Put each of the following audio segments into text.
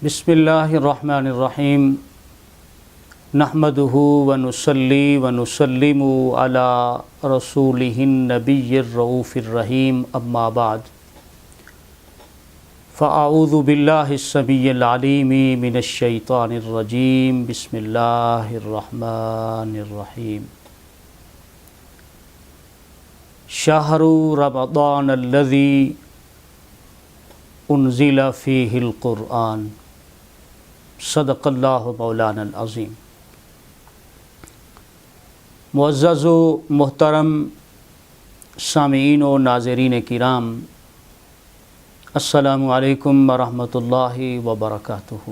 بسم اللہ الرحمن الرحیم نحمدہ ونصلی ونسلم علی رسولہ النبی الرؤوف الرحیم اما بعد فاعوذ باللہ السمیع العلیم من الشیطان الرجیم بسم اللہ الرحمن الرحیم شہر رمضان الذی انزل فیہ القرآن صدق اللہ مولانا العظیم۔ معزز و محترم سامعین و ناظرین کرام، السلام علیکم ورحمۃ اللہ وبرکاتہ۔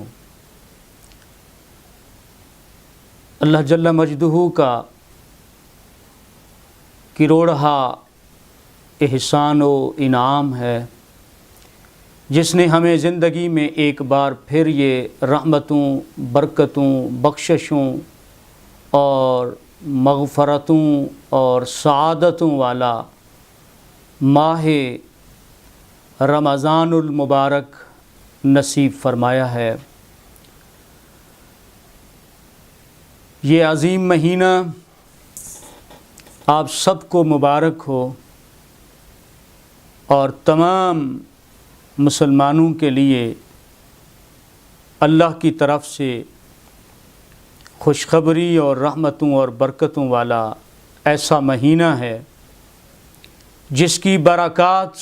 اللہ جل مجدہ کا کروڑہا احسان و انعام ہے جس نے ہمیں زندگی میں ایک بار پھر یہ رحمتوں، برکتوں، بخششوں اور مغفرتوں اور سعادتوں والا ماہ رمضان المبارک نصیب فرمایا ہے۔ یہ عظیم مہینہ آپ سب کو مبارک ہو اور تمام مسلمانوں کے لیے اللہ کی طرف سے خوشخبری اور رحمتوں اور برکتوں والا ایسا مہینہ ہے جس کی برکات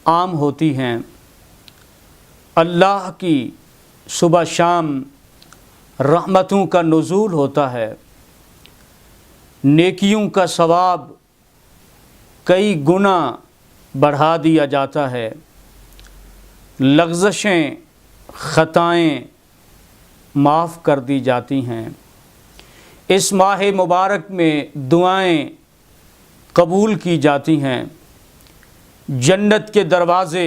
عام ہوتی ہیں۔ اللہ کی صبح شام رحمتوں کا نزول ہوتا ہے، نیکیوں کا ثواب کئی گنا بڑھا دیا جاتا ہے، لغزشیں، خطائیں معاف کر دی جاتی ہیں۔ اس ماہ مبارک میں دعائیں قبول کی جاتی ہیں، جنت کے دروازے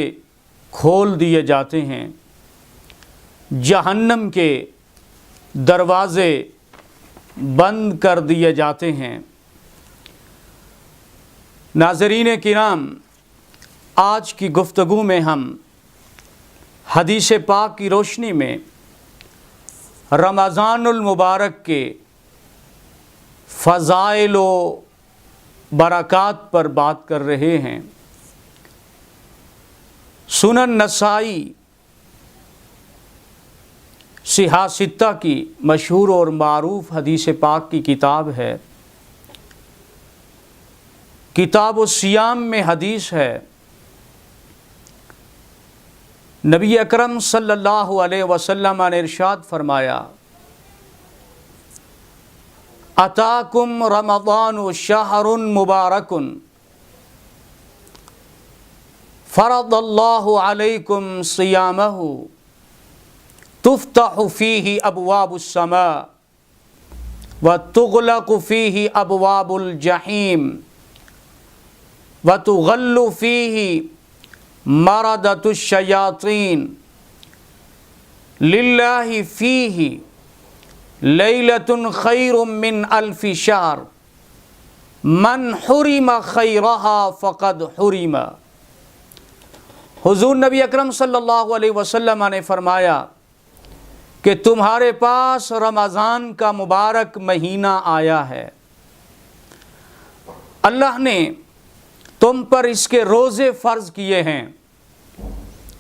کھول دیے جاتے ہیں، جہنم کے دروازے بند کر دیے جاتے ہیں۔ ناظرین کرام، آج کی گفتگو میں ہم حدیث پاک کی روشنی میں رمضان المبارک کے فضائل و برکات پر بات کر رہے ہیں۔ سنن نسائی صحاح ستہ کی مشہور اور معروف حدیث پاک کی کتاب ہے۔ کتاب الصیام میں حدیث ہے، نبی اکرم صلی اللہ علیہ وسلم نے ارشاد فرمایا، اتاکم رمضان شہر مبارک فرض اللہ علیکم صیامہ تفتح فیہ ابواب السماء وتغلق فیہ ابواب الجحیم وتغل فیہ مردۃ الشیاطین للہ فیہ لیلۃ خیر من الف شہر من حرم خیرہا فقد حرم۔ حضور نبی اکرم صلی اللہ علیہ وسلم نے فرمایا کہ تمہارے پاس رمضان کا مبارک مہینہ آیا ہے، اللہ نے تم پر اس کے روزے فرض کیے ہیں۔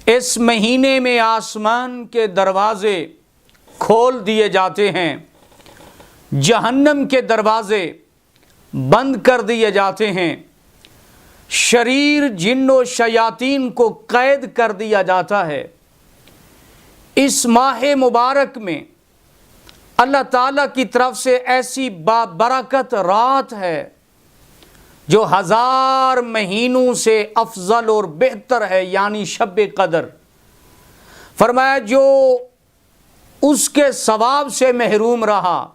اس مہینے میں آسمان کے دروازے کھول دیے جاتے ہیں، جہنم کے دروازے بند کر دیے جاتے ہیں، شریر جن و شیاطین کو قید کر دیا جاتا ہے۔ اس ماہ مبارک میں اللہ تعالیٰ کی طرف سے ایسی بابرکت رات ہے جو 1000 مہینوں سے افضل اور بہتر ہے، یعنی شب قدر۔ فرمایا جو اس کے ثواب سے محروم رہا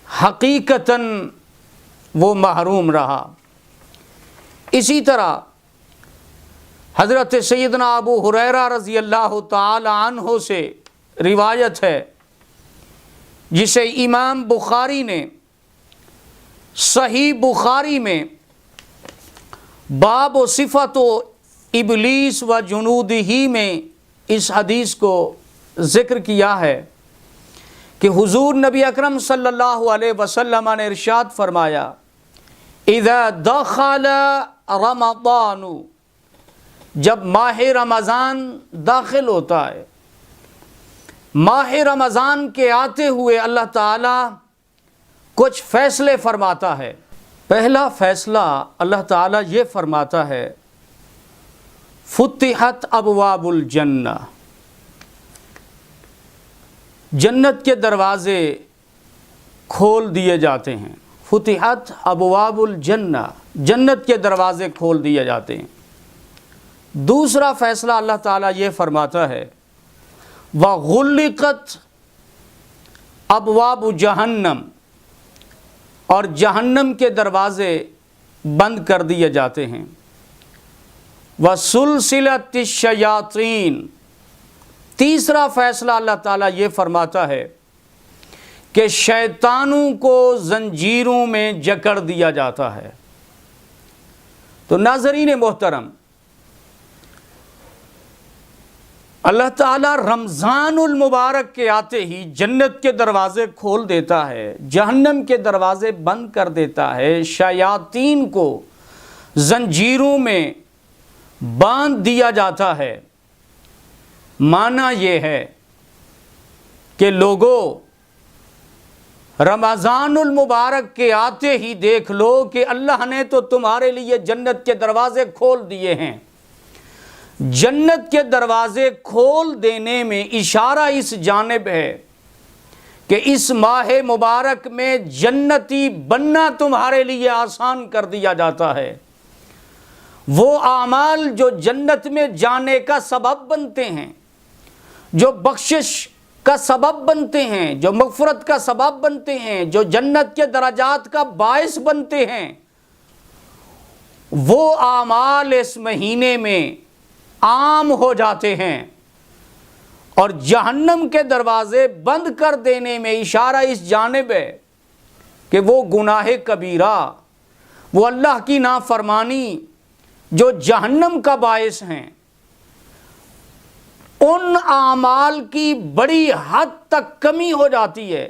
حقیقتاً وہ محروم رہا۔ اسی طرح حضرت سیدنا ابو ہریرہ رضی اللہ تعالی عنہ سے روایت ہے، جسے امام بخاری نے صحیح بخاری میں باب و صفت و ابلیس و جنودہ میں اس حدیث کو ذکر کیا ہے کہ حضور نبی اکرم صلی اللہ علیہ وسلم نے ارشاد فرمایا اذا دخل رمضان، جب ماہ رمضان داخل ہوتا ہے، ماہ رمضان کے آتے ہوئے اللہ تعالیٰ کچھ فیصلے فرماتا ہے۔ پہلا فیصلہ اللہ تعالیٰ یہ فرماتا ہے فتحت ابواب الجنہ، جنت کے دروازے کھول دیے جاتے ہیں۔ فتحت ابواب الجنہ، جنت کے دروازے کھول دیے جاتے ہیں۔ دوسرا فیصلہ اللہ تعالیٰ یہ فرماتا ہے وغلقت ابواب جہنم، اور جہنم کے دروازے بند کر دیے جاتے ہیں۔ وسلسلت الشیاطین، تیسرا فیصلہ اللہ تعالیٰ یہ فرماتا ہے کہ شیطانوں کو زنجیروں میں جکڑ دیا جاتا ہے۔ تو ناظرین محترم، اللہ تعالیٰ رمضان المبارک کے آتے ہی جنت کے دروازے کھول دیتا ہے، جہنم کے دروازے بند کر دیتا ہے، شیاطین کو زنجیروں میں باندھ دیا جاتا ہے۔ معنی یہ ہے کہ لوگوں، رمضان المبارک کے آتے ہی دیکھ لو کہ اللہ نے تو تمہارے لیے جنت کے دروازے کھول دیے ہیں۔ جنت کے دروازے کھول دینے میں اشارہ اس جانب ہے کہ اس ماہ مبارک میں جنتی بننا تمہارے لیے آسان کر دیا جاتا ہے۔ وہ اعمال جو جنت میں جانے کا سبب بنتے ہیں، جو بخشش کا سبب بنتے ہیں، جو مغفرت کا سبب بنتے ہیں، جو جنت کے درجات کا باعث بنتے ہیں، وہ اعمال اس مہینے میں عام ہو جاتے ہیں۔ اور جہنم کے دروازے بند کر دینے میں اشارہ اس جانب ہے کہ وہ گناہ کبیرہ، وہ اللہ کی نافرمانی جو جہنم کا باعث ہیں، ان اعمال کی بڑی حد تک کمی ہو جاتی ہے۔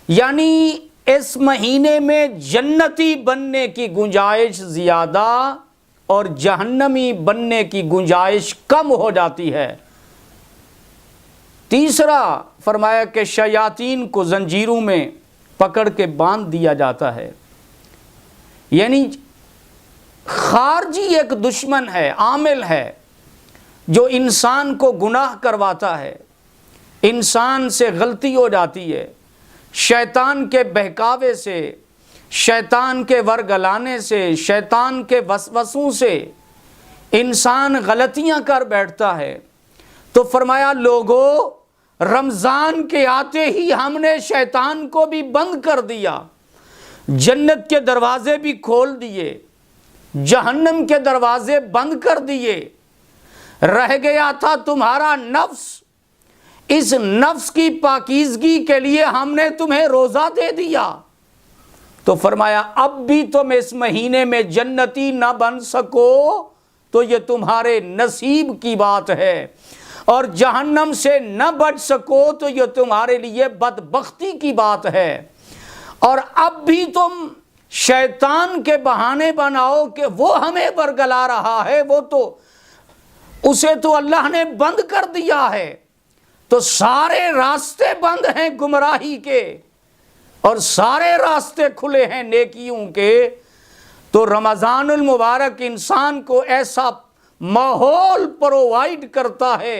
یعنی اس مہینے میں جنتی بننے کی گنجائش زیادہ اور جہنمی بننے کی گنجائش کم ہو جاتی ہے۔ تیسرا فرمایا کہ شیاطین کو زنجیروں میں پکڑ کے باندھ دیا جاتا ہے۔ یعنی خارجی ایک دشمن ہے، عامل ہے جو انسان کو گناہ کرواتا ہے، انسان سے غلطی ہو جاتی ہے، شیطان کے بہکاوے سے، شیطان کے ورگلانے سے، شیطان کے وسوسوں سے انسان غلطیاں کر بیٹھتا ہے۔ تو فرمایا لوگوں، رمضان کے آتے ہی ہم نے شیطان کو بھی بند کر دیا، جنت کے دروازے بھی کھول دیے، جہنم کے دروازے بند کر دیے۔ رہ گیا تھا تمہارا نفس، اس نفس کی پاکیزگی کے لیے ہم نے تمہیں روزہ دے دیا۔ تو فرمایا اب بھی تم اس مہینے میں جنتی نہ بن سکو تو یہ تمہارے نصیب کی بات ہے، اور جہنم سے نہ بچ سکو تو یہ تمہارے لیے بدبختی کی بات ہے۔ اور اب بھی تم شیطان کے بہانے بناؤ کہ وہ ہمیں برگلا رہا ہے، وہ تو اسے تو اللہ نے بند کر دیا ہے۔ تو سارے راستے بند ہیں گمراہی کے اور سارے راستے کھلے ہیں نیکیوں کے۔ تو رمضان المبارک انسان کو ایسا ماحول پرووائڈ کرتا ہے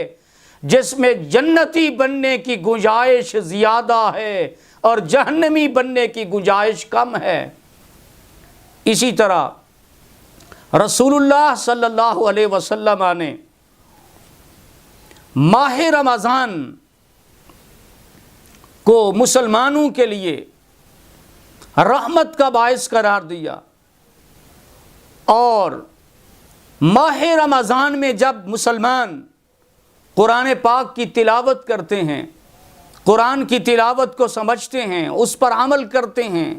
جس میں جنتی بننے کی گنجائش زیادہ ہے اور جہنمی بننے کی گنجائش کم ہے۔ اسی طرح رسول اللہ صلی اللہ علیہ وسلم نے ماہ رمضان کو مسلمانوں کے لیے رحمت کا باعث قرار دیا، اور ماہ رمضان میں جب مسلمان قرآن پاک کی تلاوت کرتے ہیں، قرآن کی تلاوت کو سمجھتے ہیں، اس پر عمل کرتے ہیں،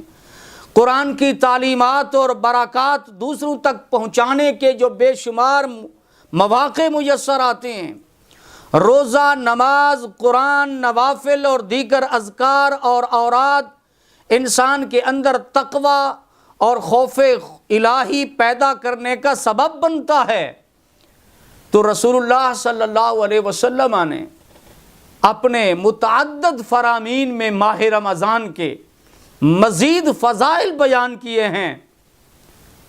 قرآن کی تعلیمات اور برکات دوسروں تک پہنچانے کے جو بے شمار مواقع میسر آتے ہیں، روزہ، نماز، قرآن، نوافل اور دیگر اذکار اور اوراد انسان کے اندر تقوی اور خوف الہی پیدا کرنے کا سبب بنتا ہے، تو رسول اللہ صلی اللہ علیہ وسلم نے اپنے متعدد فرامین میں ماہ رمضان کے مزید فضائل بیان کیے ہیں،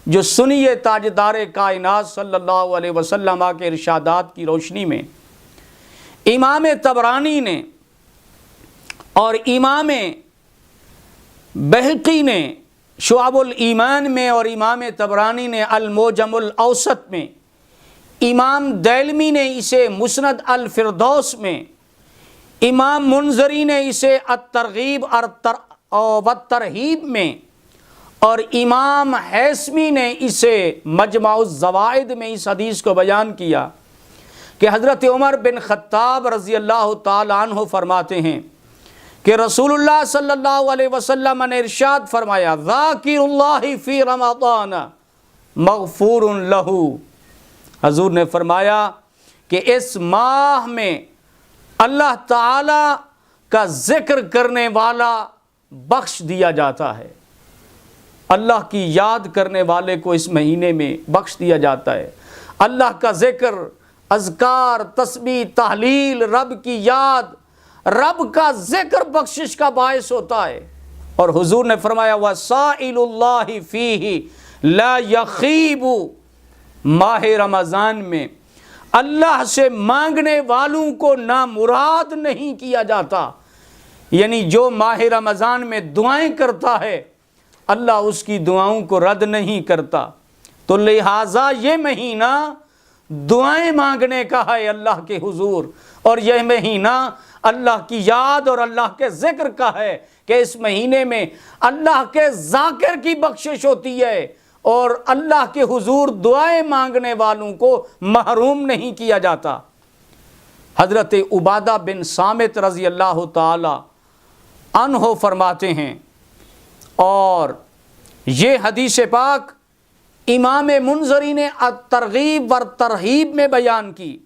جو سنیے تاجدار کائنات صلی اللہ علیہ وسلم کے ارشادات کی روشنی میں امام طبرانی نے اور امام بہقی نے شعب الایمان میں اور امام طبرانی نے المعجم الاوسط میں، امام دیلمی نے اسے مسند الفردوس میں، امام منذری نے اسے الترغیب والترہیب میں، اور امام حیثمی نے اسے مجمع الزوائد میں اس حدیث کو بیان کیا کہ حضرت عمر بن خطاب رضی اللہ تعالی عنہ فرماتے ہیں کہ رسول اللہ صلی اللہ علیہ وسلم نے ارشاد فرمایا، ذاکر اللہ فی رمضان مغفور لہ، حضور نے فرمایا کہ اس ماہ میں اللہ تعالی کا ذکر کرنے والا بخش دیا جاتا ہے، اللہ کی یاد کرنے والے کو اس مہینے میں بخش دیا جاتا ہے، اللہ کا ذکر، اذکار، تسبیح، تحلیل، رب کی یاد، رب کا ذکر بخشش کا باعث ہوتا ہے۔ اور حضور نے فرمایا وَسَائِلُ اللَّهِ فِيهِ لَا يَخِيبُ، ماہ رمضان میں اللہ سے مانگنے والوں کو نامراد نہیں کیا جاتا، یعنی جو ماہ رمضان میں دعائیں کرتا ہے اللہ اس کی دعاؤں کو رد نہیں کرتا، تو لہٰذا یہ مہینہ دعائیں مانگنے کا ہے اللہ کے حضور، اور یہ مہینہ اللہ کی یاد اور اللہ کے ذکر کا ہے کہ اس مہینے میں اللہ کے ذاکر کی بخشش ہوتی ہے اور اللہ کے حضور دعائیں مانگنے والوں کو محروم نہیں کیا جاتا۔ حضرت عبادہ بن صامت رضی اللہ تعالی عنہ فرماتے ہیں، اور یہ حدیث پاک امام منذری نے الترغیب والترہیب میں بیان کی،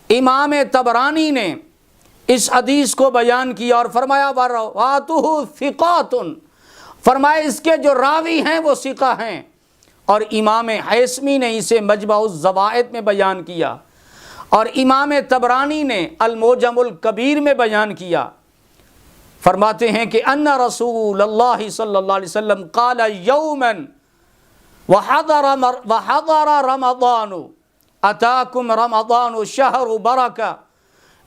امام طبرانی نے اس حدیث کو بیان کیا اور فرمایا وَرَوَاتُهُ ثِقَاتٌ، فرمایا اس کے جو راوی ہیں وہ ثقہ ہیں، اور امام حیثمی نے اسے مجمع الزوائد میں بیان کیا، اور امام طبرانی نے المعجم الکبیر میں بیان کیا۔ فرماتے ہیں کہ ان رسول اللہ صلی اللہ علیہ وسلم قال یوما وحضر رمضان اتاکم رمضان شہر برکہ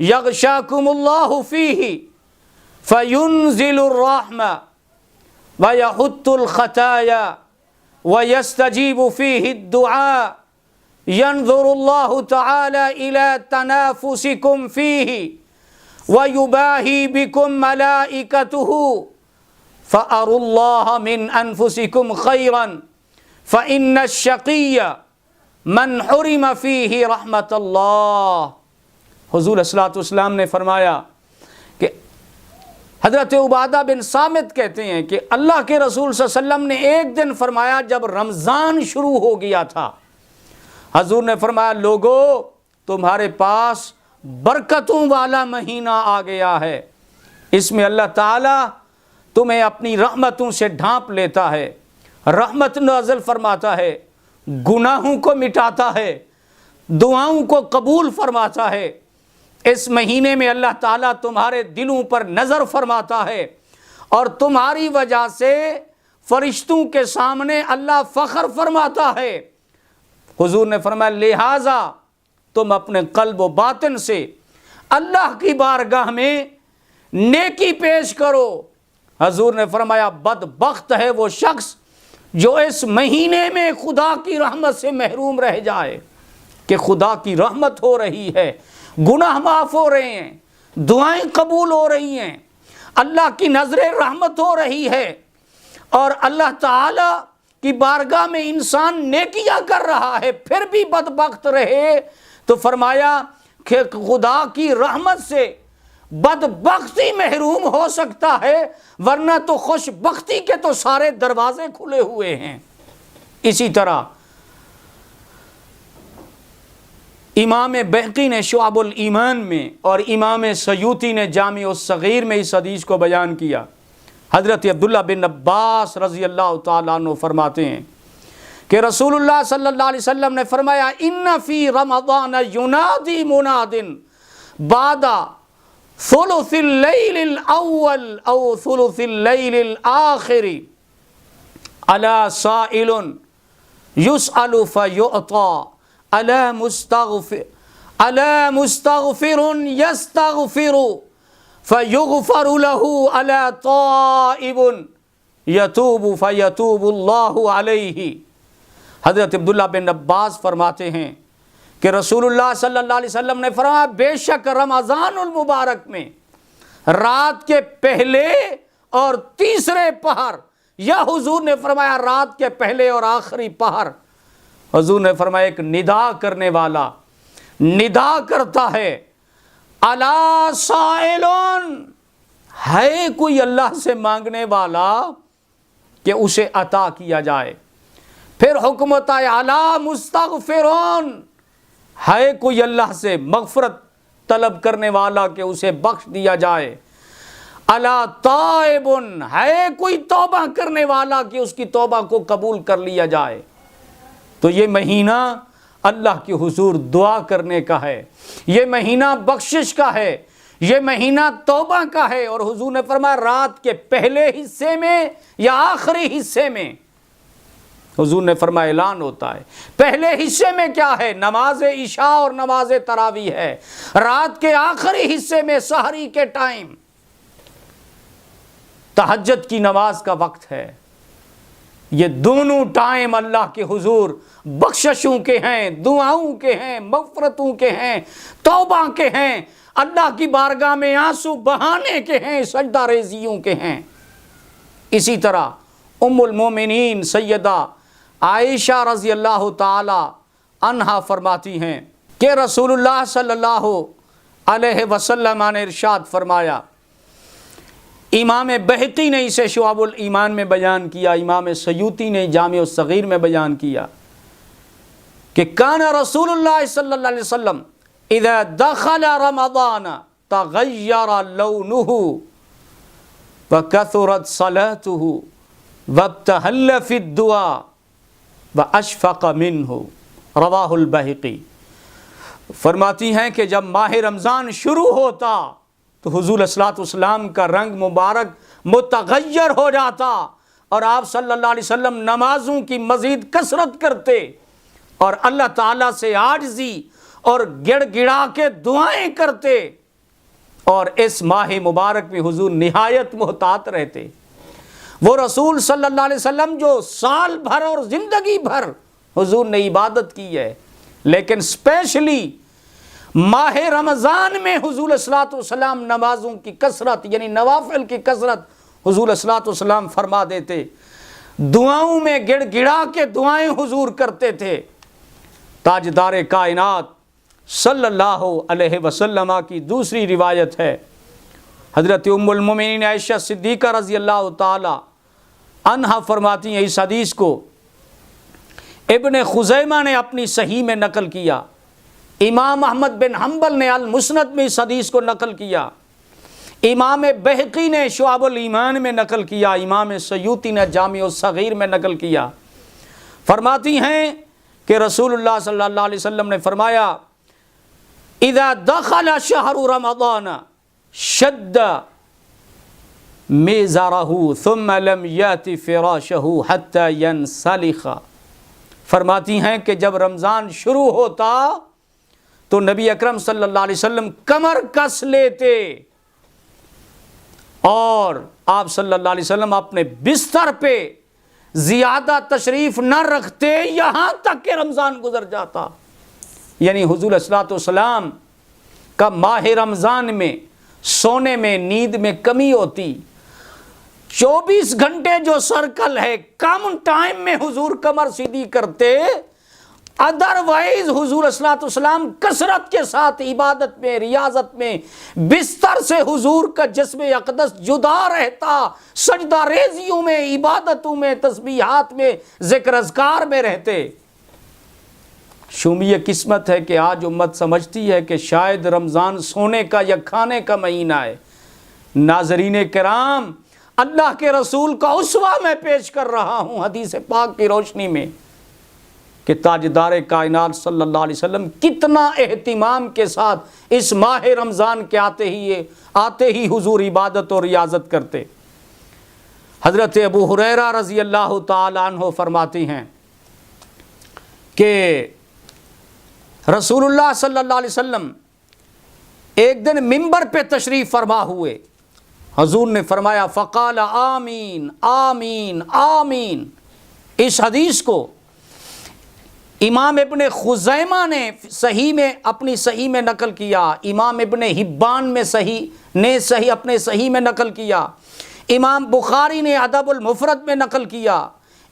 یغشاکم اللہ فیہ فینزل الرحمہ ویحط الخطایا ویستجیب فیہ الدعاء ینظر اللہ تعالی الى تنافسکم فیہ وَيُبَاهِي بِكُمْ مَلَائِكَتُهُ فَأَرُوا اللَّهَ مِنْ أَنفُسِكُمْ خَيْرًا فَإِنَّ الشَّقِيَّ مَنْ حُرِمَ فِيهِ رَحْمَةَ اللَّهِ۔ حضور صلی اللہ علیہ وسلم نے فرمایا کہ حضرت عبادہ بن صامت کہتے ہیں کہ اللہ کے رسول صلی اللہ علیہ وسلم نے ایک دن فرمایا جب رمضان شروع ہو گیا تھا، حضور نے فرمایا لوگو تمہارے پاس برکتوں والا مہینہ آ گیا ہے، اس میں اللہ تعالیٰ تمہیں اپنی رحمتوں سے ڈھانپ لیتا ہے، رحمت نازل فرماتا ہے، گناہوں کو مٹاتا ہے، دعاؤں کو قبول فرماتا ہے۔ اس مہینے میں اللہ تعالیٰ تمہارے دلوں پر نظر فرماتا ہے اور تمہاری وجہ سے فرشتوں کے سامنے اللہ فخر فرماتا ہے۔ حضور نے فرمایا لہٰذا تم اپنے قلب و باطن سے اللہ کی بارگاہ میں نیکی پیش کرو۔ حضور نے فرمایا بدبخت ہے وہ شخص جو اس مہینے میں خدا کی رحمت سے محروم رہ جائے، کہ خدا کی رحمت ہو رہی ہے، گناہ معاف ہو رہے ہیں، دعائیں قبول ہو رہی ہیں، اللہ کی نظر رحمت ہو رہی ہے، اور اللہ تعالی کی بارگاہ میں انسان نیکیاں کر رہا ہے پھر بھی بدبخت رہے، تو فرمایا کہ خدا کی رحمت سے بدبختی محروم ہو سکتا ہے، ورنہ تو خوش بختی کے تو سارے دروازے کھلے ہوئے ہیں۔ اسی طرح امام بہقی نے شعب الایمان میں اور امام سیوطی نے جامع الصغیر میں اس حدیث کو بیان کیا۔ حضرت عبداللہ بن عباس رضی اللہ تعالیٰ عنہ فرماتے ہیں کہ رسول اللہ صلی اللہ علیہ وسلم نے فرمایا ان فی رمضان ینادی مناد بعد ثلث اللیل الاول او ثلث اللیل الاخر الا سائل یسأل فیعطا الا مستغفر یستغفر فیغفر له الا تائب یتوب فیتوب اللہ علیہ۔ حضرت عبداللہ بن عباس فرماتے ہیں کہ رسول اللہ صلی اللہ علیہ وسلم نے فرمایا بے شک رمضان المبارک میں رات کے پہلے اور تیسرے پہر، یا حضور نے فرمایا رات کے پہلے اور آخری پہر، حضور نے فرمایا ایک ندا کرنے والا ندا کرتا ہے، الا سائلون، ہے کوئی اللہ سے مانگنے والا کہ اسے عطا کیا جائے۔ پھر حکم ہوتا ہے الا مستغفرون، ہے کوئی اللہ سے مغفرت طلب کرنے والا کہ اسے بخش دیا جائے، الا تائبن، ہے کوئی توبہ کرنے والا کہ اس کی توبہ کو قبول کر لیا جائے۔ تو یہ مہینہ اللہ کے حضور دعا کرنے کا ہے، یہ مہینہ بخشش کا ہے، یہ مہینہ توبہ کا ہے۔ اور حضور نے فرمایا رات کے پہلے حصے میں یا آخری حصے میں، حضور نے فرمایا اعلان ہوتا ہے۔ پہلے حصے میں کیا ہے؟ نماز عشاء اور نماز تراویح ہے۔ رات کے آخری حصے میں سحری کے ٹائم تہجد کی نماز کا وقت ہے۔ یہ دونوں ٹائم اللہ کے حضور بخششوں کے ہیں، دعاؤں کے ہیں، مغفرتوں کے ہیں، توبہ کے ہیں، اللہ کی بارگاہ میں آنسو بہانے کے ہیں، سجدہ ریزیوں کے ہیں۔ اسی طرح ام المومنین سیدہ عائشہ رضی اللہ تعالی عنہا فرماتی ہیں کہ رسول اللہ صلی اللہ علیہ وسلم نے ارشاد فرمایا، امام بہقی نے اسے شعب الایمان میں بیان کیا، امام سیوطی نے جامع الصغیر میں بیان کیا کہ کان رسول اللہ صلی اللہ علیہ وسلم اذا دخل رمضان تغیر لونه وکثرت صلاته وابتهل فی الدعاء واشفق منه، رواہ البہقی۔ فرماتی ہیں کہ جب ماہ رمضان شروع ہوتا تو حضور صلی اللہ علیہ وسلم کا رنگ مبارک متغیر ہو جاتا اور آپ صلی اللہ علیہ وسلم نمازوں کی مزید کثرت کرتے اور اللہ تعالیٰ سے عاجزی اور گڑ گڑا کے دعائیں کرتے، اور اس ماہ مبارک میں حضور نہایت محتاط رہتے۔ وہ رسول صلی اللہ علیہ وسلم جو سال بھر اور زندگی بھر حضور نے عبادت کی ہے، لیکن اسپیشلی ماہ رمضان میں حضور صلی اللہ علیہ وسلم نمازوں کی کثرت یعنی نوافل کی کثرت حضور صلی اللہ علیہ وسلم فرما دیتے، دعاؤں میں گڑ گڑا کے دعائیں حضور کرتے تھے۔ تاجدار کائنات صلی اللہ علیہ وسلم کی دوسری روایت ہے، حضرت ام المومنین عائشہ صدیقہ رضی اللہ تعالی عنہا فرماتی ہیں، اس حدیث کو ابن خزیمہ نے اپنی صحیح میں نقل کیا، امام احمد بن حنبل نے المسند میں اس حدیث کو نقل کیا، امام بہقی نے شعب الایمان میں نقل کیا، امام سیوطی نے جامع الصغیر میں نقل کیا۔ فرماتی ہیں کہ رسول اللہ صلی اللہ علیہ وسلم نے فرمایا اذا دخل شہر رمضان شد میزارہ ثم لم یات فراشہ حتی ینسلخ۔ فرماتی ہیں کہ جب رمضان شروع ہوتا تو نبی اکرم صلی اللہ علیہ وسلم کمر کس لیتے اور آپ صلی اللہ علیہ وسلم اپنے بستر پہ زیادہ تشریف نہ رکھتے یہاں تک کہ رمضان گزر جاتا۔ یعنی حضور صلی اللہ علیہ وسلم کا ماہ رمضان میں سونے میں نیند میں کمی ہوتی، 24 گھنٹے جو سرکل ہے کم ٹائم میں حضور کمر سیدھی کرتے، ادروائز حضور صلی اللہ علیہ وسلم کثرت کے ساتھ عبادت میں ریاضت میں بستر سے حضور کا جسم اقدس جدا رہتا، سجدہ ریزیوں میں عبادتوں میں تسبیحات میں ذکر اذکار میں رہتے۔ شومی یہ قسمت ہے کہ آج امت سمجھتی ہے کہ شاید رمضان سونے کا یا کھانے کا مہینہ ہے۔ ناظرین کرام، اللہ کے رسول کا اسوہ میں پیش کر رہا ہوں حدیث پاک کی روشنی میں کہ تاجدار کائنات صلی اللہ علیہ وسلم کتنا اہتمام کے ساتھ اس ماہ رمضان کے آتے ہی حضور عبادت اور ریاضت کرتے۔ حضرت ابو ہریرہ رضی اللہ تعالی عنہ فرماتے ہیں کہ رسول اللہ صلی اللہ علیہ وسلم ایک دن منبر پہ تشریف فرما ہوئے، حضور نے فرمایا فقال آمین آمین آمین۔ اس حدیث کو امام ابن خزیمہ نے اپنی صحیح میں نقل کیا، امام ابن حبان نے اپنے صحیح میں نقل کیا، امام بخاری نے ادب المفرد میں نقل کیا،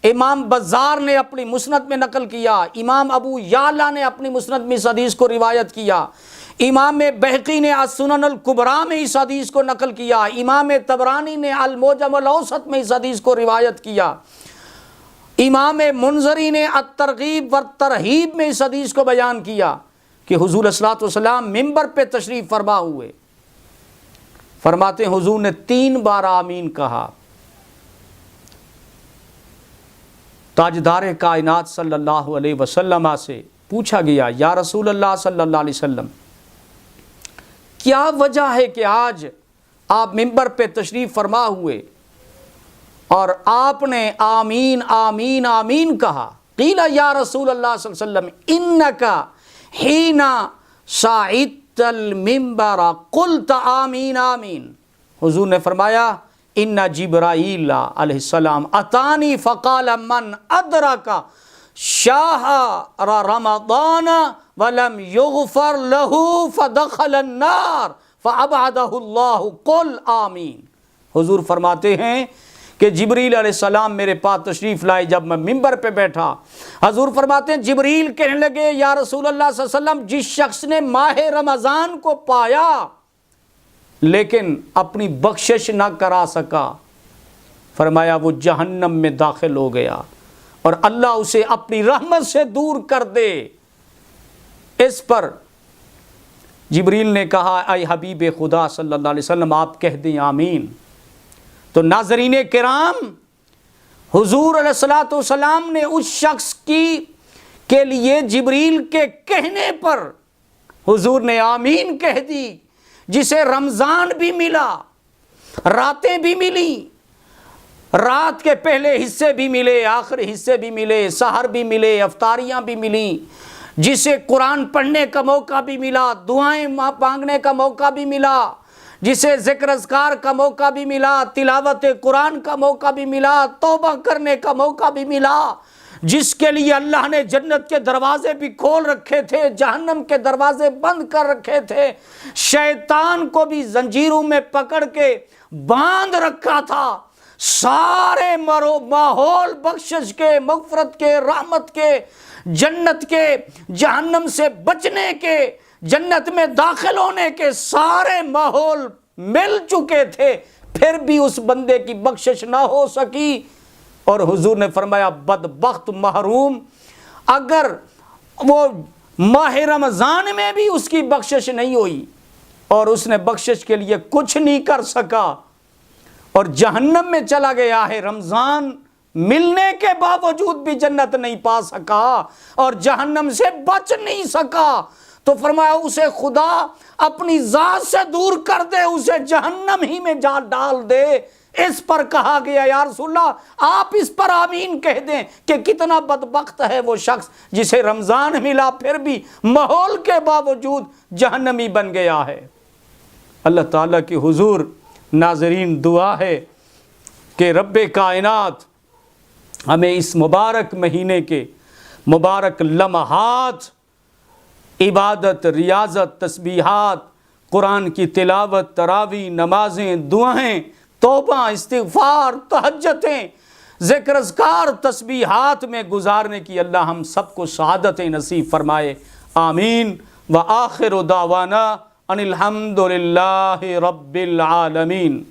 امام بزار نے اپنی مسند میں نقل کیا، امام ابو یعلا نے اپنی مسند میں اس حدیث کو روایت کیا، امام بہقی نے السنن الکبریٰ میں اس حدیث کو نقل کیا، امام طبرانی نے المعجم الاوسط میں اس حدیث کو روایت کیا، امام منذری نے الترغیب والترہیب میں اس حدیث کو بیان کیا کہ حضور صلی اللہ علیہ وسلم منبر پہ تشریف فرما ہوئے، فرماتے ہیں حضور نے 3 بار آمین کہا۔ تاجدار کائنات صلی اللہ علیہ وسلم سے پوچھا گیا یا رسول اللہ صلی اللہ علیہ وسلم کیا وجہ ہے کہ آج آپ منبر پہ تشریف فرما ہوئے اور آپ نے آمین آمین آمین کہا؟ قیل یا رسول اللہ صلی اللہ علیہ وسلم انکا حین صعدت المنبر قلت آمین آمین۔ حضور نے فرمایا ان جبرائیل علیہ السلام اتانی فقال من ادرک شہر رمضان ولم یغفر له فدخل النار فابعدہ اللہ قل آمین۔ حضور فرماتے ہیں کہ جبریل علیہ السلام میرے پاس تشریف لائے جب میں منبر پہ بیٹھا، حضور فرماتے ہیں جبریل کہنے لگے یا رسول اللہ صلی اللہ علیہ وسلم جس شخص نے ماہ رمضان کو پایا لیکن اپنی بخشش نہ کرا سکا، فرمایا وہ جہنم میں داخل ہو گیا اور اللہ اسے اپنی رحمت سے دور کر دے۔ اس پر جبریل نے کہا اے حبیب خدا صلی اللہ علیہ وسلم آپ کہہ دیں آمین۔ تو ناظرین کرام، حضور علیہ الصلوۃ والسلام نے اس شخص کے لیے جبریل کے کہنے پر حضور نے آمین کہہ دی جسے رمضان بھی ملا، راتیں بھی ملی، رات کے پہلے حصے بھی ملے، آخری حصے بھی ملے، سحر بھی ملے، افطاریاں بھی ملیں، جسے قرآن پڑھنے کا موقع بھی ملا، دعائیں مانگنے کا موقع بھی ملا، جسے ذکر اذکار کا موقع بھی ملا، تلاوت قرآن کا موقع بھی ملا، توبہ کرنے کا موقع بھی ملا، جس کے لیے اللہ نے جنت کے دروازے بھی کھول رکھے تھے، جہنم کے دروازے بند کر رکھے تھے، شیطان کو بھی زنجیروں میں پکڑ کے باندھ رکھا تھا، سارے ماحول بخشش کے، مغفرت کے، رحمت کے، جنت کے، جہنم سے بچنے کے، جنت میں داخل ہونے کے سارے ماحول مل چکے تھے، پھر بھی اس بندے کی بخشش نہ ہو سکی۔ اور حضور نے فرمایا بدبخت محروم، اگر وہ ماہ رمضان میں بھی اس کی بخشش نہیں ہوئی اور اس نے بخشش کے لیے کچھ نہیں کر سکا اور جہنم میں چلا گیا ہے، رمضان ملنے کے باوجود بھی جنت نہیں پا سکا اور جہنم سے بچ نہیں سکا، تو فرمایا اسے خدا اپنی ذات سے دور کر دے، اسے جہنم ہی میں جا ڈال دے۔ اس پر کہا گیا یا رسول اللہ آپ اس پر آمین کہہ دیں کہ کتنا بدبخت ہے وہ شخص جسے رمضان ملا پھر بھی ماحول کے باوجود جہنمی بن گیا ہے۔ اللہ تعالیٰ کی حضور ناظرین دعا ہے کہ رب کائنات ہمیں اس مبارک مہینے کے مبارک لمحات، عبادت، ریاضت، تسبیحات، قرآن کی تلاوت، تراویح، نمازیں، دعائیں، توبہ، استغفار، تہجدیں، ذکر اذکار، تسبیحات میں گزارنے کی اللہ ہم سب کو سعادت نصیب فرمائے، آمین۔ وآخر دعوانا ان الحمد للہ رب العالمین۔